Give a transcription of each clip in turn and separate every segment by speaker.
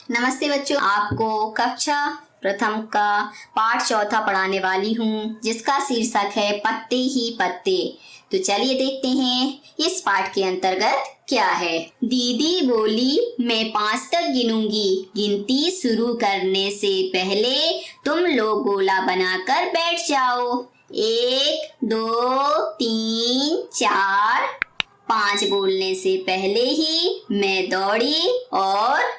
Speaker 1: नमस्ते बच्चों, आपको कक्षा प्रथम का पाठ चौथा पढ़ाने वाली हूँ, जिसका शीर्षक है पत्ते ही पत्ते। तो चलिए देखते हैं इस पाठ के अंतर्गत क्या है। दीदी बोली, मैं 5 तक गिनूंगी। गिनती शुरू करने से पहले तुम लोग गोला बनाकर बैठ जाओ। 1 2 3 4 5 बोलने से पहले ही मैं दौड़ी और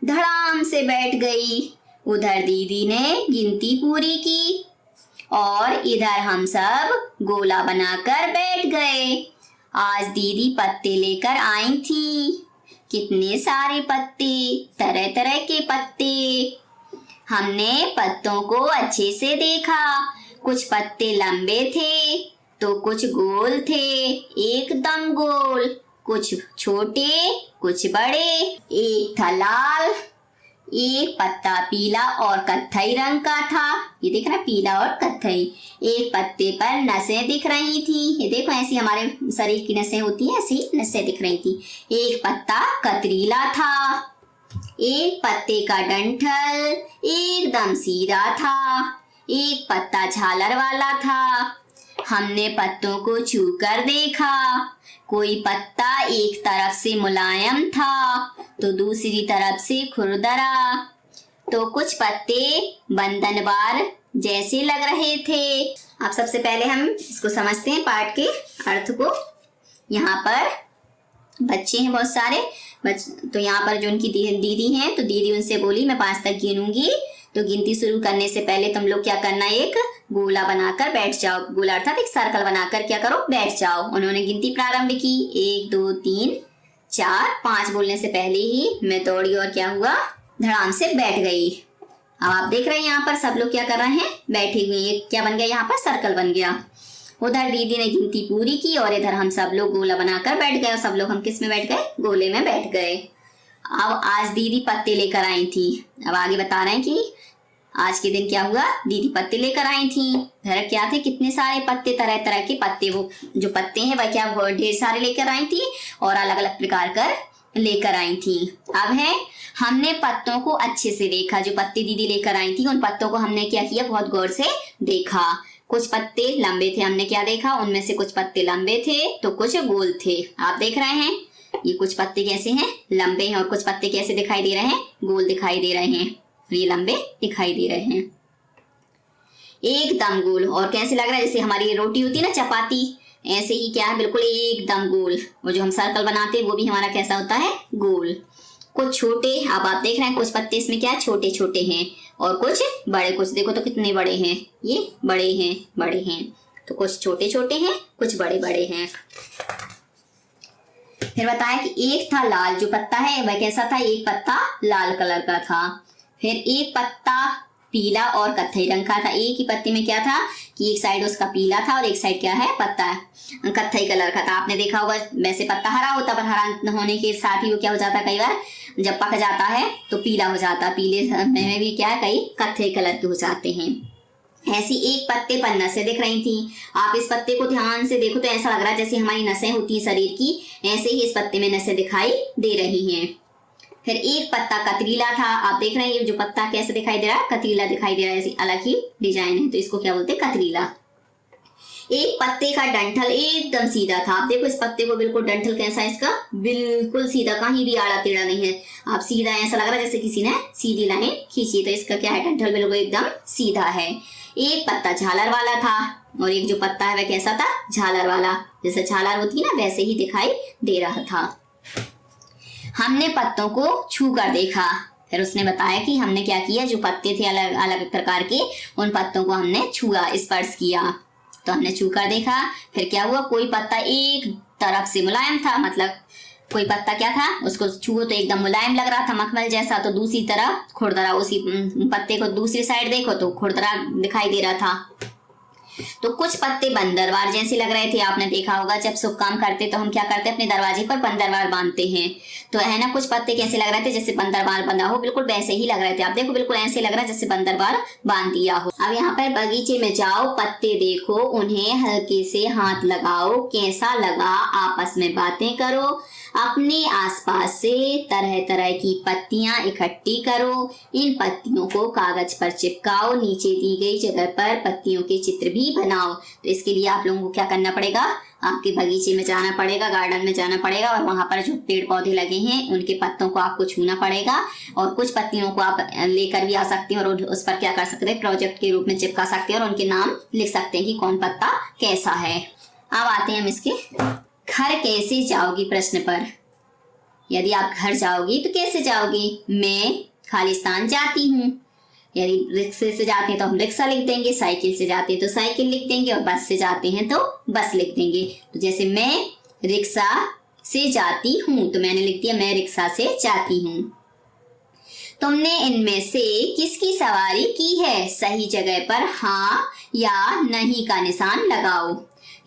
Speaker 1: धड़ाम से बैठ गई। उधर दीदी ने गिनती पूरी की और इधर हम सब गोला बनाकर बैठ गए। आज दीदी पत्ते लेकर आई थी। कितने सारे पत्ते, तरह तरह के पत्ते। हमने पत्तों को अच्छे से देखा। कुछ पत्ते लंबे थे तो कुछ गोल थे, एकदम गोल। कुछ छोटे कुछ बड़े। एक था लाल, एक पत्ता पीला और कत्थई रंग का था। ये देख रहा, पीला और कत्थई। एक पत्ते पर नसें दिख रही थी। ये देखो, ऐसी हमारे शरीर की नसें होती हैं, ऐसी नसें दिख रही थी। एक पत्ता कतरीला था। एक पत्ते का डंठल एकदम सीधा था। एक पत्ता झालर वाला था। हमने पत्तों को छूकर देखा। कोई पत्ता एक तरफ से मुलायम था तो दूसरी तरफ से खुरदरा। तो कुछ पत्ते बंधनवार जैसे लग रहे थे। अब सबसे पहले हम इसको समझते हैं, पाठ के अर्थ को। यहाँ पर बच्चे हैं बहुत सारे। तो यहाँ पर जो उनकी दीदी हैं, तो दीदी उनसे बोली, मैं 5 तक गिनूंगी। तो गिनती शुरू करने से पहले तुम लोग क्या करना, एक गोला बनाकर बैठ जाओ। गोला अर्थात एक सर्कल बनाकर क्या करो, बैठ जाओ। उन्होंने गिनती प्रारंभ की। 1 2 3 4 5 बोलने से पहले ही मैं दौड़ी और क्या हुआ, धड़ाम से बैठ गई। अब आप देख रहे हैं यहाँ पर सब लोग क्या कर रहे हैं, बैठे हुए। एक क्या बन गया, यहाँ पर सर्कल बन गया। उधर दीदी ने गिनती पूरी की और इधर हम सब लोग गोला बनाकर बैठ गए। और सब लोग हम किस में बैठ गए, गोले में बैठ गए। अब आज दीदी पत्ते लेकर आई थी। अब आगे बता रहे हैं कि आज के दिन क्या हुआ, दीदी पत्ते लेकर आई थी। घर क्या थे, कितने सारे पत्ते, तरह तरह के पत्ते। वो जो पत्ते हैं वह क्या ढेर सारे लेकर आई थी और अलग अलग प्रकार कर लेकर आई थी। अब है, हमने पत्तों को अच्छे से देखा। जो पत्ते दीदी लेकर आई थी, उन पत्तों को हमने क्या किया, बहुत गौर से देखा। कुछ पत्ते लंबे थे, हमने क्या देखा, उनमें से कुछ पत्ते लंबे थे तो कुछ गोल थे। आप देख रहे हैं, ये कुछ पत्ते कैसे हैं, लंबे हैं, और कुछ पत्ते कैसे दिखाई दे रहे हैं, गोल दिखाई दे रहे हैं। ये लंबे दिखाई दे रहे हैं, एकदम गोल। और कैसे लग रहा है, जैसे हमारी रोटी होती है ना, चपाती, ऐसे ही क्या है, बिल्कुल एकदम गोल। और जो हम सर्कल बनाते हैं वो भी हमारा कैसा होता है, गोल। कुछ छोटे, अब आप देख रहे हैं, कुछ पत्ते इसमें क्या छोटे छोटे हैं और कुछ बड़े। कुछ देखो तो कितने बड़े हैं, ये बड़े हैं, बड़े हैं। तो कुछ छोटे छोटे हैं, कुछ बड़े बड़े हैं। फिर बताया कि एक था लाल, जो पत्ता है वह कैसा था, एक पत्ता लाल कलर का था। फिर एक पत्ता पीला और कत्थई रंग का था। एक ही पत्ते में क्या था कि एक साइड उसका पीला था और एक साइड क्या है, पत्ता कत्थई कलर का था। आपने देखा होगा, वैसे पत्ता हरा होता, पर हरा होने के साथ ही वो क्या हो जाता, कई बार जब पक जाता है तो पीला हो जाता। पीले में भी क्या है, कई कत्थई कलर के हो जाते हैं। ऐसी एक पत्ते पर नसें दिख रही थी। आप इस पत्ते को ध्यान से देखो तो ऐसा लग रहा है जैसे हमारी नसें होती है शरीर की, ऐसे ही इस पत्ते में नसें दिखाई दे रही हैं। फिर एक पत्ता कतरीला था। आप देख रहे हैं, ये जो पत्ता कैसे दिखाई दे रहा है, कतरीला दिखाई दे रहा है, ऐसी अलग ही डिजाइन है, तो इसको क्या बोलते हैं, कतरीला। एक पत्ते का डंठल एकदम सीधा था। आप देखो इस पत्ते को, बिल्कुल डंठल कैसा है इसका, बिल्कुल सीधा, कहीं भी आड़ा टेढ़ा नहीं है। आप सीधा, ऐसा लग रहा है जैसे किसी ने सीधी लाइन खींची। तो इसका क्या है, डंठल बिल्कुल एकदम सीधा है। एक पत्ता झालर वाला था और एक जो पत्ता है वह कैसा था, झालर वाला। जैसे झालर होती है ना, वैसे ही दिखाई दे रहा था। हमने पत्तों को छू कर देखा। फिर उसने बताया कि हमने क्या किया, जो पत्ते थे अलग अलग प्रकार के, उन पत्तों को हमने छुआ, स्पर्श किया। तो हमने छू कर देखा। फिर क्या हुआ, कोई पत्ता एक तरफ से मुलायम था, मतलब कोई पत्ता क्या था, उसको छुओ तो एकदम मुलायम लग रहा था, मखमल जैसा। तो दूसरी तरफ खुरदरा, उसी पत्ते को दूसरी साइड देखो तो खुरदरा दिखाई दे रहा था। तो कुछ पत्ते बंदरवार जैसे लग रहे थे। आपने देखा होगा, जब शुभ काम करते तो हम क्या करते हैं, अपने दरवाजे पर बंदरवार बांधते हैं। तो है ना, कुछ पत्ते कैसे लग रहे थे, जैसे बंदरवार बंधा हो, बिल्कुल वैसे ही लग रहे थे। आप देखो, बिल्कुल ऐसे लग रहा है जैसे बंदरवार बांध दिया हो। अब यहाँ पर बगीचे में जाओ, पत्ते देखो, उन्हें हल्के से हाथ लगाओ, कैसा लगा आपस में बातें करो। अपने आसपास से तरह तरह की पत्तियां इकट्ठी करो। इन पत्तियों को कागज पर चिपकाओ। नीचे दी गई जगह पर पत्तियों के चित्र भी बनाओ। तो इसके लिए आप लोगों को क्या करना पड़ेगा, आपके बगीचे में जाना पड़ेगा, गार्डन में जाना पड़ेगा और वहां पर जो पेड़ पौधे लगे हैं उनके पत्तों को आपको छूना पड़ेगा और कुछ पत्तियों को आप लेकर भी आ सकते हैं और उस पर क्या कर सकते हैं, प्रोजेक्ट के रूप में चिपका सकते हैं और उनके नाम लिख सकते हैं कि कौन पत्ता कैसा है। अब आते हैं हम इसके घर कैसे जाओगी प्रश्न पर। यदि आप घर जाओगी तो कैसे जाओगी? मैं खालिस्तान जाती हूँ। यदि रिक्शे से जाते हैं तो हम रिक्शा लिख देंगे, साइकिल से जाते हैं तो साइकिल लिख देंगे और बस से जाते हैं तो बस लिख देंगे। तो जैसे मैं रिक्शा से जाती हूँ तो मैंने लिख दिया मैं रिक्शा से जाती हूँ। तुमने इनमें से किसकी सवारी की है? सही जगह पर हाँ या नहीं का निशान लगाओ।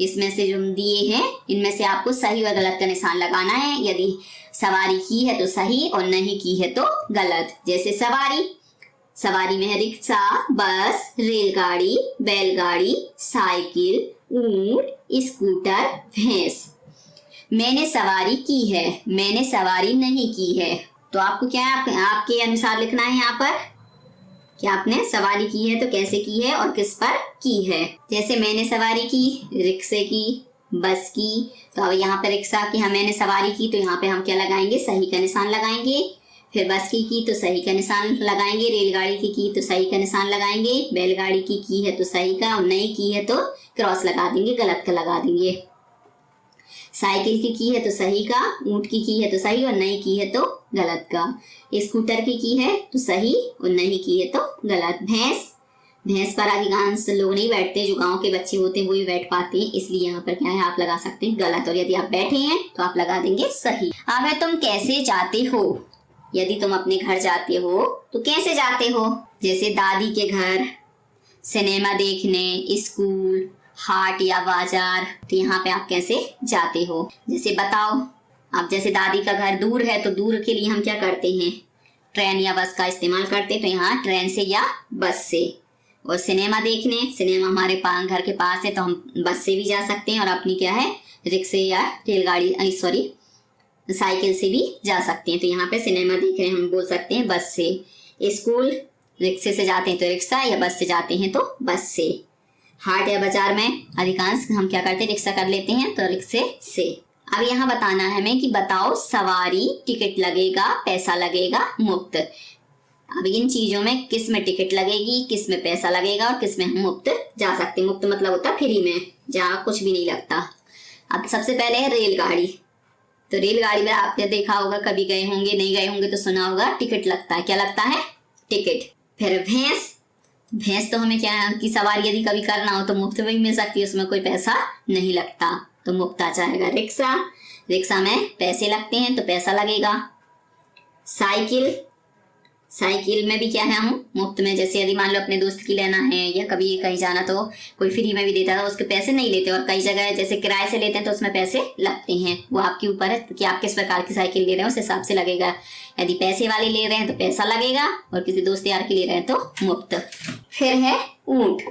Speaker 1: इसमें से जो दिए हैं इनमें से आपको सही और गलत का निशान लगाना है। यदि सवारी की है तो सही और नहीं की है तो गलत। जैसे सवारी में है रिक्शा, बस, रेलगाड़ी, बैलगाड़ी, साइकिल, ऊंट, स्कूटर, भैंस। मैंने सवारी की है, मैंने सवारी नहीं की है। तो आपको क्या है, आपके अनुसार लिखना है यहाँ पर कि आपने सवारी की है तो कैसे की है और किस पर की है। जैसे मैंने सवारी की रिक्शे की, बस की, तो अब यहाँ पे रिक्शा की मैंने सवारी की तो यहाँ पे हम क्या लगाएंगे, सही का निशान लगाएंगे। फिर बस की तो सही का निशान लगाएंगे। रेलगाड़ी की तो सही का निशान लगाएंगे। बैलगाड़ी की है तो सही का और नहीं की है तो क्रॉस लगा देंगे, गलत का लगा देंगे। साइकिल की है तो सही का, ऊंट की है तो सही और नहीं की है तो गलत का। स्कूटर की है तो सही और नहीं की है तो गलत। भैंस पर अधिकांश लोग नहीं बैठते, जो गांव के बच्चे होते हैं वो ही बैठ पाते हैं, इसलिए यहाँ पर क्या है आप लगा सकते हैं गलत। और यदि आप बैठे हैं तो आप लगा देंगे सही। अब है तुम कैसे जाते हो। यदि तुम अपने घर जाते हो तो कैसे जाते हो? जैसे दादी के घर, सिनेमा देखने, स्कूल, हाट या बाजार। तो यहाँ पे आप कैसे जाते हो जैसे बताओ। अब जैसे दादी का घर दूर है तो दूर के लिए हम क्या करते हैं, ट्रेन या बस का इस्तेमाल करते हैं। तो यहाँ ट्रेन से या बस से। और सिनेमा देखने, सिनेमा हमारे घर के पास है तो हम बस से भी जा सकते हैं और अपनी क्या है रिक्शे या रेलगाड़ी साइकिल से भी जा सकते हैं। तो यहाँ पे सिनेमा देख रहे हैं हम बोल सकते हैं बस से। स्कूल रिक्शे से जाते हैं तो रिक्शा, या बस से जाते हैं तो बस से। हाट या बाजार में अधिकांश हम क्या करते हैं, रिक्शा कर लेते हैं तो रिक्शे से। अब यहाँ बताना है हमें कि बताओ सवारी, टिकट लगेगा, पैसा लगेगा, मुफ्त। अब इन चीजों में किस में टिकट लगेगी, किस में पैसा लगेगा और किस में हम मुफ्त जा सकते हैं। मुफ्त मतलब होता है फ्री में, जहाँ कुछ भी नहीं लगता। अब सबसे पहले है रेलगाड़ी। तो रेलगाड़ी में आपने देखा होगा, कभी गए होंगे, नहीं गए होंगे तो सुना होगा, टिकट लगता है। क्या लगता है? टिकट। फिर भैंस तो हमें क्या की सवारी यदि कभी करना हो तो मुफ्त में भी मिल सकती है, उसमें कोई पैसा नहीं लगता, तो मुफ्त आ जाएगा। रिक्शा में पैसे लगते हैं तो पैसा लगेगा। साइकिल में भी क्या है, हम मुफ्त में, जैसे यदि मान लो अपने दोस्त की लेना है या कभी कहीं जाना तो कोई फ्री में भी देता है, उसके पैसे नहीं लेते। और कई जगह जैसे किराए से लेते हैं तो उसमें पैसे लगते हैं। वो आपके ऊपर है कि आप किस प्रकार की साइकिल ले रहे हैं, उस हिसाब से लगेगा। यदि पैसे वाले ले रहे हैं तो पैसा लगेगा और किसी दोस्त यार की ले रहे हैं तो मुफ्त। फिर है ऊंट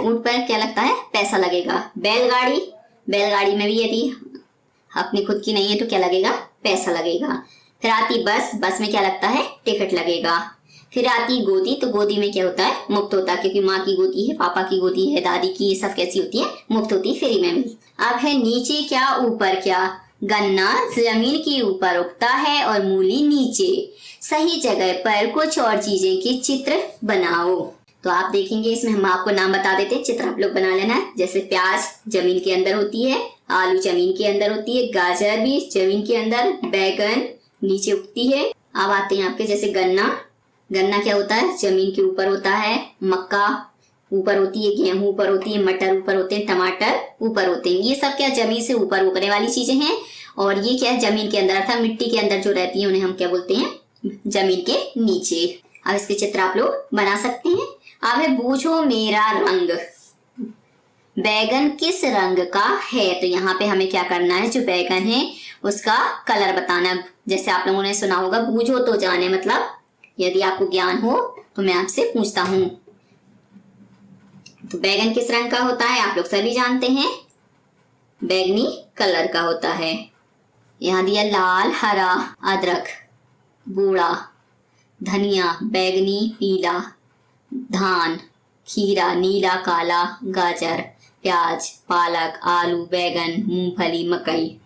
Speaker 1: पर क्या लगता है, पैसा लगेगा। बैलगाड़ी में भी यदि अपनी खुद की नहीं है तो क्या लगेगा, पैसा लगेगा। फिर आती बस में क्या लगता है, टिकट लगेगा। फिर आती गोदी, तो गोदी में क्या होता है, मुफ्त होता है, क्योंकि माँ की गोदी है, पापा की गोदी है, दादी की, ये सब कैसी होती है, मुफ्त होती है, फ्री में भी। अब है नीचे क्या ऊपर क्या। गन्ना जमीन के ऊपर उगता है और मूली नीचे। सही जगह पर कुछ और चीजें के चित्र बनाओ। तो आप देखेंगे इसमें हम आपको नाम बता देते हैं, चित्र आप लोग बना लेना है। जैसे प्याज जमीन के अंदर होती है, आलू जमीन के अंदर होती है, गाजर भी जमीन के अंदर, बैगन नीचे उगती है। अब आते हैं आपके जैसे गन्ना क्या होता है, जमीन के ऊपर होता है। मक्का ऊपर होती है, गेहूं ऊपर होती है, मटर ऊपर होते हैं, टमाटर ऊपर होते हैं। ये सब क्या जमीन से ऊपर उगने वाली चीजें हैं। और ये क्या है, जमीन के अंदर अर्थात मिट्टी के अंदर जो रहती है उन्हें हम क्या बोलते हैं, जमीन के नीचे। अब इसके चित्र आप लोग बना सकते हैं। अब है बूझो मेरा रंग। बैगन किस रंग का है। तो यहाँ पे हमें क्या करना है, जो बैगन है उसका कलर बताना। जैसे आप लोगों ने सुना होगा, बूझो तो जाने, मतलब यदि आपको ज्ञान हो तो मैं आपसे पूछता हूँ। तो बैगन किस रंग का होता है आप लोग सभी जानते हैं। बैगनी कलर का होता है। यहाँ दिया लाल, हरा, अदरक, बूढ़ा, धनिया बैगनी पीला, धान, खीरा नीला काला, गाजर, प्याज, पालक, आलू, बैगन, मूंगफली, मकई।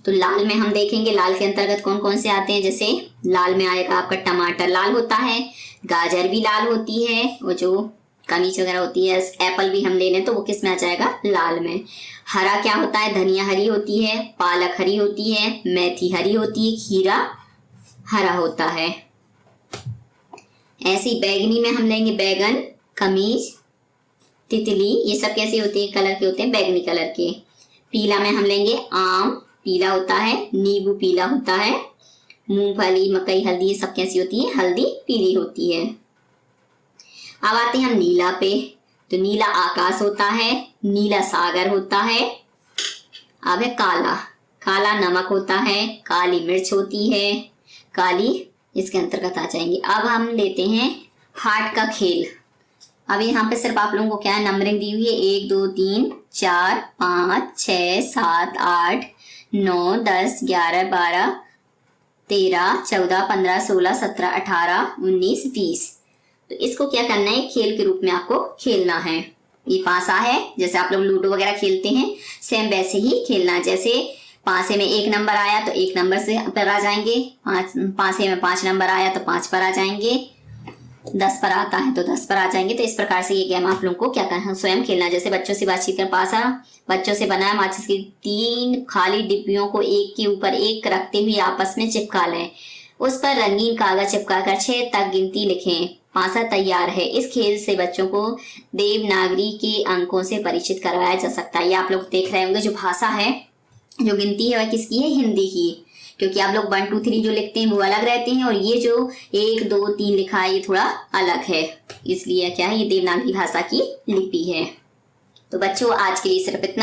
Speaker 1: तो लाल में हम देखेंगे लाल के अंतर्गत कौन कौन से आते हैं। जैसे लाल में आएगा आपका टमाटर लाल होता है, गाजर भी लाल होती है, वो जो कमीज वगैरह होती है, एप्पल भी हम ले लें तो वो किस में आ जाएगा, लाल में। हरा क्या होता है, धनिया हरी होती है, पालक हरी होती है, मेथी हरी होती है, खीरा हरा होता है। ऐसी बैगनी में हम लेंगे बैगन, कमीज, तितली, ये सब कैसे होते हैं, कलर के होते हैं, बैगनी कलर के। पीला में हम लेंगे आम, पीला होता है, नींबू पीला होता है, मूंगफली, मकई, हल्दी, ये सब कैसी होती है, हल्दी पीली होती है। अब आते हैं हम नीला पे। तो नीला आकाश होता है, नीला सागर होता है। अब है काला, काला नमक होता है, काली मिर्च होती है, काली इसके अंतर्गत आ जाएंगे। अब हम लेते हैं हार्ट का खेल। अब यहाँ पे सिर्फ आप लोगों को क्या है, नंबरिंग दी हुई है 1 2 3 4 5 6 7 8 9 10 11 12 13 14 15 16 17 18 19 20। तो इसको क्या करना है, खेल के रूप में आपको खेलना है। ये पासा है, जैसे आप लोग लूडो वगैरह खेलते हैं सेम वैसे ही खेलना है। जैसे पासे में 1 नंबर आया तो 1 नंबर से पर आ जाएंगे, पासे में 5 नंबर आया तो 5 पर आ जाएंगे, 10 पर आता है तो 10 पर आ जाएंगे। तो इस प्रकार से ये गेम आप लोगों को क्या करना है, स्वयं खेलना। जैसे बच्चों से बातचीत कर, पासा बच्चों से बनाया माचिस की 3 खाली डिब्बियों को एक के ऊपर एक रखते हुए आपस में चिपका लें, उस पर रंगीन कागज चिपकाकर 6 तक गिनती लिखें, पासा तैयार है। इस खेल से बच्चों को देवनागरी के अंकों से परिचित करवाया जा सकता है। ये आप लोग देख रहे होंगे जो भाषा है, जो गिनती है वह किसकी है, हिंदी की, क्योंकि आप लोग 1 2 3 जो लिखते हैं वो अलग रहते हैं और ये जो 1 2 3 लिखा है ये थोड़ा अलग है, इसलिए क्या है, ये देवनागरी भाषा की लिपि है। तो बच्चों आज के लिए सिर्फ इतना।